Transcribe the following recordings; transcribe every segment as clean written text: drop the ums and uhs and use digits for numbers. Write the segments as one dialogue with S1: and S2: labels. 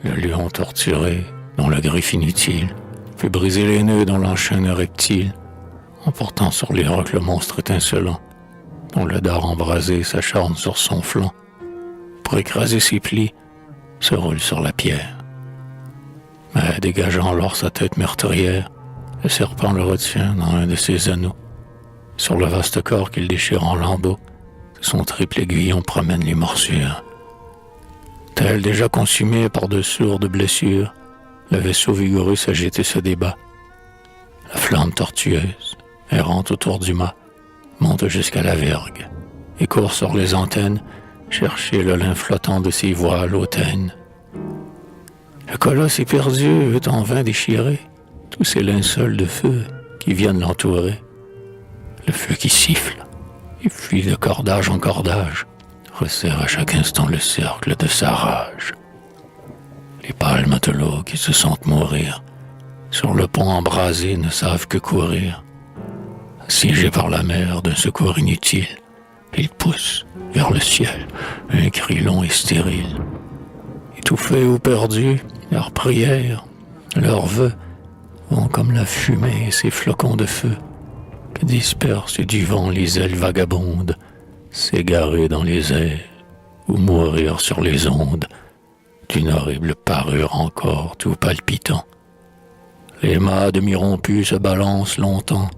S1: Le lion torturé, dont la griffe inutile fait briser les nœuds dont l'enchaîne un reptile, emportant sur les rocs le monstre étincelant, dont le dard embrasé s'acharne sur son flanc, pour écraser ses plis, se roule sur la pierre. Mais dégageant alors sa tête meurtrière, le serpent le retient dans un de ses anneaux. Sur le vaste corps qu'il déchire en lambeaux, son triple aiguillon promène les morsures. Tel déjà consumé par de sourdes blessures, le vaisseau vigoureux s'agite et se débat. La flamme tortueuse, errante autour du mât, monte jusqu'à la vergue et court sur les antennes chercher le lin flottant de ses voiles hautaines. Le colosse éperdu veut en vain déchirer tous ces linceuls de feu qui viennent l'entourer. Le feu qui siffle et fuit de cordage en cordage, resserre à chaque instant le cercle de sa rage. Les pâles matelots qui se sentent mourir sur le pont embrasé ne savent que courir. Assiégés par la mer d'un secours inutile, ils poussent vers le ciel un cri long et stérile. Étouffés ou perdus, leurs prières, leurs vœux vont comme la fumée et ces flocons de feu que dispersent du vent les ailes vagabondes, s'égarer dans les airs ou mourir sur les ondes d'une horrible parure encore tout palpitant. Les mâts demi-rompus se balancent longtemps,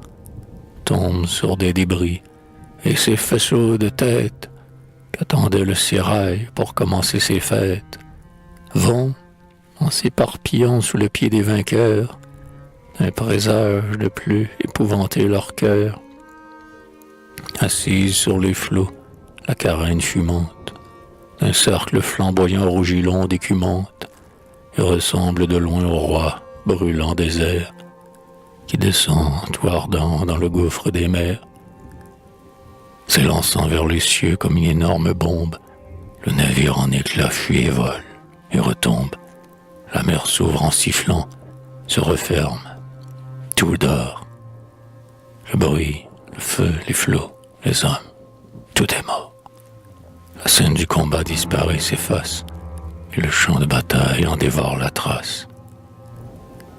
S1: tombent sur des débris, et ces faisceaux de tête qu'attendait le sérail pour commencer ses fêtes vont, en s'éparpillant sous le pied des vainqueurs, d'un présage de plus épouvanter leur cœur. Assise sur les flots, la carène fumante d'un cercle flamboyant rougit l'onde écumante et ressemble de loin au roi brûlant désert qui descend tout ardent dans le gouffre des mers. S'élançant vers les cieux comme une énorme bombe, le navire en éclats fuit et vole et retombe. La mer s'ouvre en sifflant, se referme, tout dort. Le bruit, le feu, les flots, les hommes, tout est mort. La scène du combat disparaît, s'efface, et le champ de bataille en dévore la trace.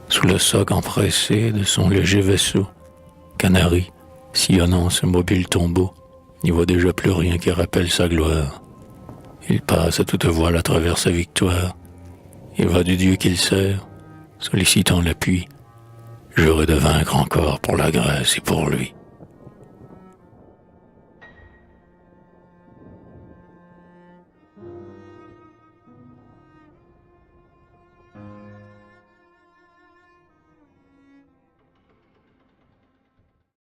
S1: Sous le soc empressé de son léger vaisseau, Canary, sillonnant ce mobile tombeau, n'y voit déjà plus rien qui rappelle sa gloire. Il passe à toute voile à travers sa victoire, et va du Dieu qu'il sert, sollicitant l'appui, juré de vaincre encore pour la Grèce et pour lui.